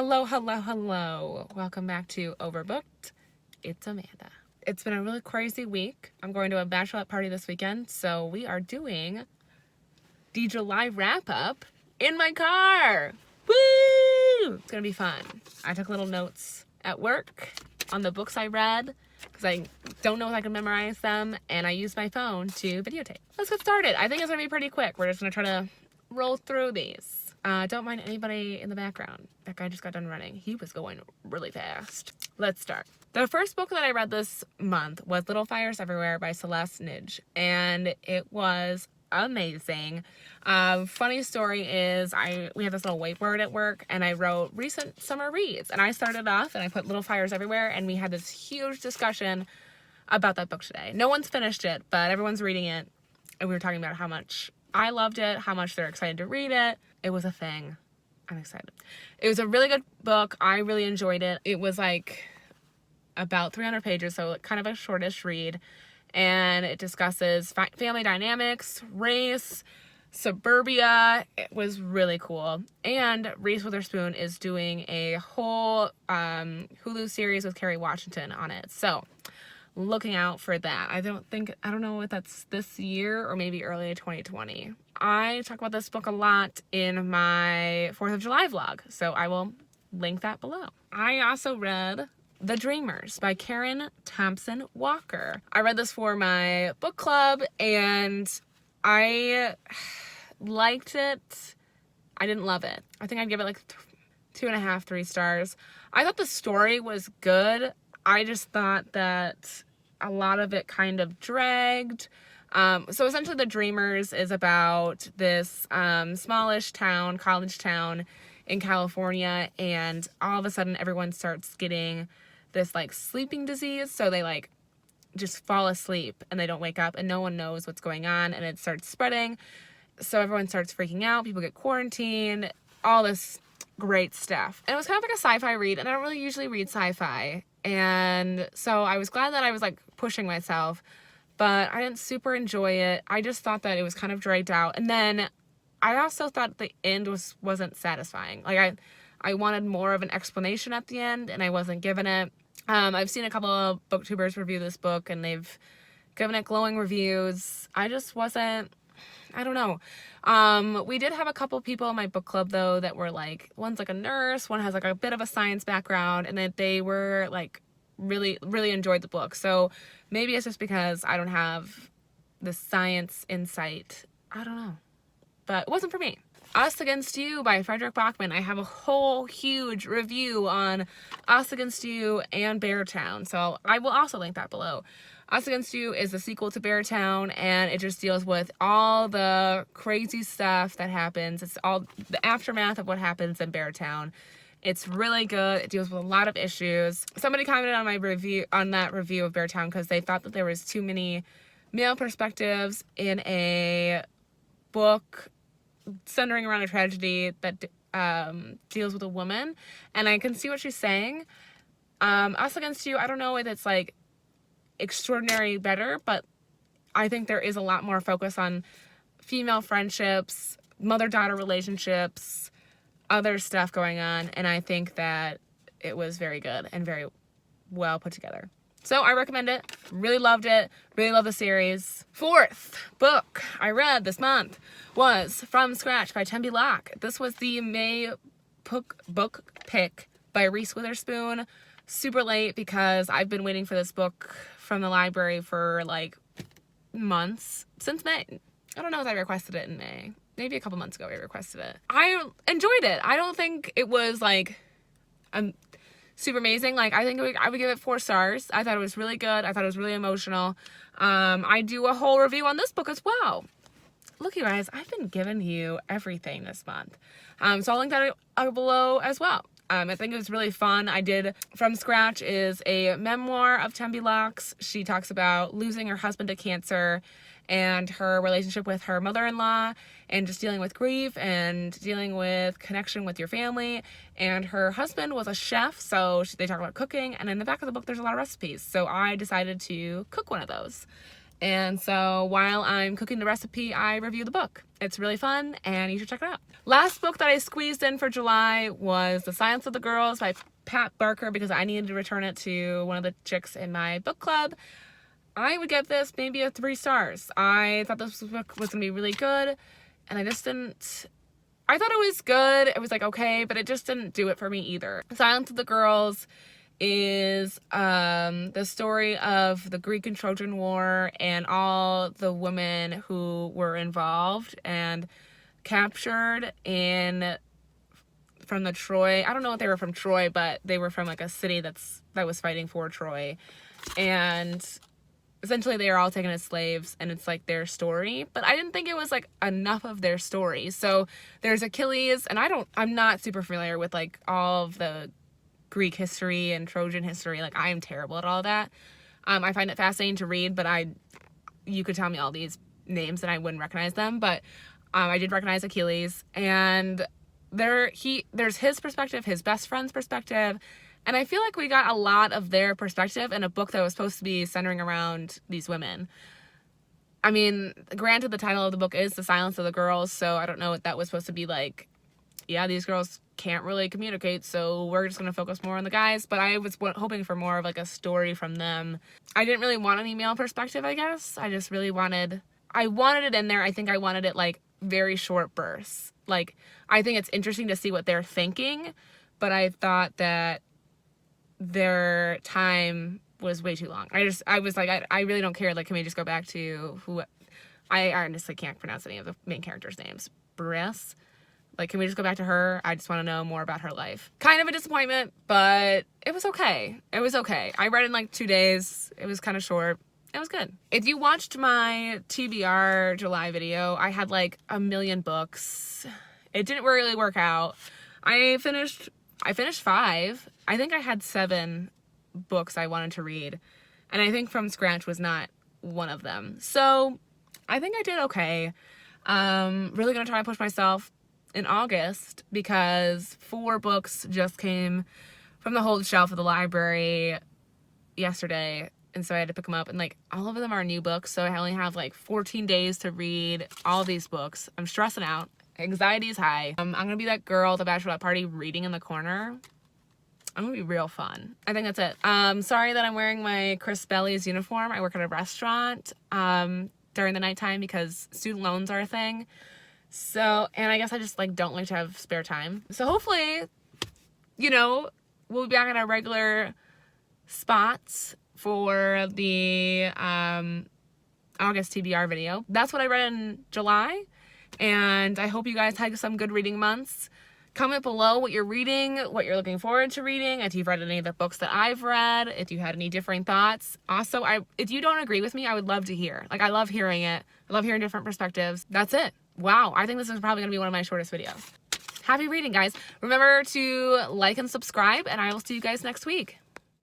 Hello. Welcome back to Overbooked. It's Amanda. It's been a really crazy week. I'm going to a bachelorette party this weekend, so we are doing the July wrap-up in my car. Woo! It's gonna be fun. I took little notes at work on the books I read because I don't know if I can memorize them, and I used my phone to videotape. Let's get started. I think it's gonna be pretty quick. We're just gonna try to roll through these. Don't mind anybody in the background. That guy just got done running. He was going really fast. Let's start. The first book that I read this month was Little Fires Everywhere by Celeste Nidge, and it was amazing. Funny story is we have this little whiteboard at work, and I wrote recent summer reads, and I started off and I put Little Fires Everywhere, and we had this huge discussion about that book today. No one's finished it, but everyone's reading it, and we were talking about how much I loved it, how much they're excited to read it. It was a thing. I'm excited. It was a really good book. I really enjoyed it. It was like about 300 pages, so kind of a shortish read. And it discusses family dynamics, race, suburbia. It was really cool. And Reese Witherspoon is doing a whole Hulu series with Kerry Washington on it. So looking out for that. I don't know if that's this year or maybe early 2020. I talk about this book a lot in my 4th of July vlog, so I will link that below. I also read The Dreamers by Karen Thompson Walker. I read this for my book club, and I liked it. I didn't love it. I think I'd give it like 2.5, 3 stars. I thought the story was good. I just thought that a lot of it kind of dragged. So essentially The Dreamers is about this smallish town, college town in California, and all of a sudden everyone starts getting this like sleeping disease, so they like just fall asleep and they don't wake up and no one knows what's going on, and it starts spreading, so everyone starts freaking out, people get quarantined, all this great stuff. And it was kind of like a sci-fi read, and I don't really usually read sci-fi, and so I was glad that I was like pushing myself, but I didn't super enjoy it. I just thought that it was kind of dragged out, and then I also thought the end wasn't satisfying. Like I wanted more of an explanation at the end, and I wasn't given it. I've seen a couple of booktubers review this book, and they've given it glowing reviews. I just wasn't, I don't know. We did have a couple people in my book club, though, that were like, one's like a nurse, one has like a bit of a science background, and that they were like really enjoyed the book. So maybe it's just because I don't have the science insight. I don't know. But it wasn't for me. Us Against You by Frederic Bachman. I have a whole huge review on Us Against You and Beartown, so I will also link that below. Us Against You is the sequel to Beartown, and it just deals with all the crazy stuff that happens. It's all the aftermath of what happens in Beartown. It's really good. It deals with a lot of issues. Somebody commented on that review of Beartown because they thought that there was too many male perspectives in a book centering around a tragedy that deals with a woman, and I can see what she's saying. Us Against You, I don't know if it's like extraordinary better, but I think there is a lot more focus on female friendships, mother-daughter relationships, other stuff going on, and I think that it was very good and very well put together. So I recommend it. Really loved it. Really love the series. 4th book I read this month was From Scratch by Tempe Locke. This was the May book pick by Reese Witherspoon. Super late because I've been waiting for this book from the library for like months. Since May. I don't know if I requested it in May. Maybe a couple months ago I requested it. I enjoyed it. I don't think it was like super amazing. Like, I think I would give it 4 stars. I thought it was really good. I thought it was really emotional. I do a whole review on this book as well. Look, you guys, I've been giving you everything this month. So I'll link that below as well. I think it was really fun. I did From Scratch is a memoir of Tempe Locke's. She talks about losing her husband to cancer and her relationship with her mother-in-law and just dealing with grief and dealing with connection with your family. And her husband was a chef, so they talk about cooking. And in the back of the book, there's a lot of recipes. So I decided to cook one of those. And so while I'm cooking the recipe, I review the book. It's really fun, and you should check it out. Last book that I squeezed in for July was The Silence of the Girls by Pat Barker, because I needed to return it to one of the chicks in my book club. I would give this maybe a 3 stars. I thought this book was going to be really good, and I just didn't... I thought it was good. It was like okay, but it just didn't do it for me either. Silence of the Girls is the story of the Greek and Trojan War and all the women who were involved and captured from the Troy. I don't know if they were from Troy, but they were from like a city that was fighting for Troy, and essentially they are all taken as slaves, and it's like their story. But I didn't think it was like enough of their story. So there's Achilles, and I'm not super familiar with like all of the Greek history and Trojan history. Like, I am terrible at all that. I find it fascinating to read, but you could tell me all these names and I wouldn't recognize them. But I did recognize Achilles, and there's his perspective, his best friend's perspective, and I feel like we got a lot of their perspective in a book that was supposed to be centering around these women. I mean, granted, the title of the book is The Silence of the Girls, so I don't know what that was supposed to be like. Yeah, these girls can't really communicate, so we're just going to focus more on the guys. But I was hoping for more of like a story from them. I didn't really want any male perspective, I guess. I just really wanted it in there. I think I wanted it like very short bursts. Like, I think it's interesting to see what they're thinking, but I thought that their time was way too long. I was like, I really don't care. Like, can we just go back to I honestly can't pronounce any of the main characters' names. Bress? Like, can we just go back to her? I just want to know more about her life. Kind of a disappointment, but it was okay. It was okay. I read it in like 2 days. It was kind of short. It was good. If you watched my TBR July video, I had like 1 million books. It didn't really work out. I finished 5. I think I had 7 books I wanted to read, and I think From Scratch was not one of them. So I think I did okay. Really gonna try to push myself in August, because 4 books just came from the hold shelf of the library yesterday, and so I had to pick them up, and like all of them are new books, so I only have like 14 days to read all these books. I'm stressing out. Anxiety is high. I'm gonna be that girl at the bachelorette party reading in the corner. I'm gonna be real fun. I think that's it. Sorry that I'm wearing my Chris Belly's uniform. I work at a restaurant during the nighttime because student loans are a thing. So, and I guess I just like don't like to have spare time. So hopefully, we'll be back at our regular spots for the August TBR video. That's what I read in July, and I hope you guys had some good reading months. Comment below what you're reading, what you're looking forward to reading, if you've read any of the books that I've read, if you had any differing thoughts. Also, if you don't agree with me, I would love to hear. Like, I love hearing it. I love hearing different perspectives. That's it. Wow, I think this is probably going to be one of my shortest videos. Happy reading, guys. Remember to like and subscribe, and I will see you guys next week.